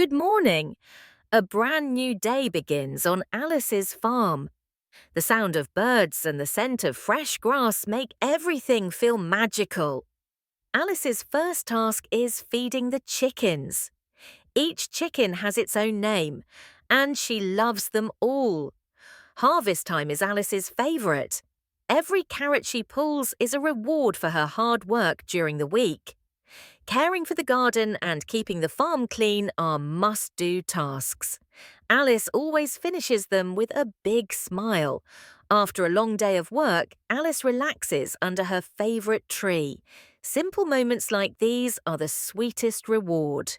Good morning. A brand new day begins on Alice's farm. The sound of birds and the scent of fresh grass make everything feel magical. Alice's first task is feeding the chickens. Each chicken has its own name, and she loves them all. Harvest time is Alice's favourite. Every carrot she pulls is a reward for her hard work during the week. Caring for the garden and keeping the farm clean are must-do tasks. Alice always finishes them with a big smile. After a long day of work, Alice relaxes under her favourite tree. Simple moments like these are the sweetest reward.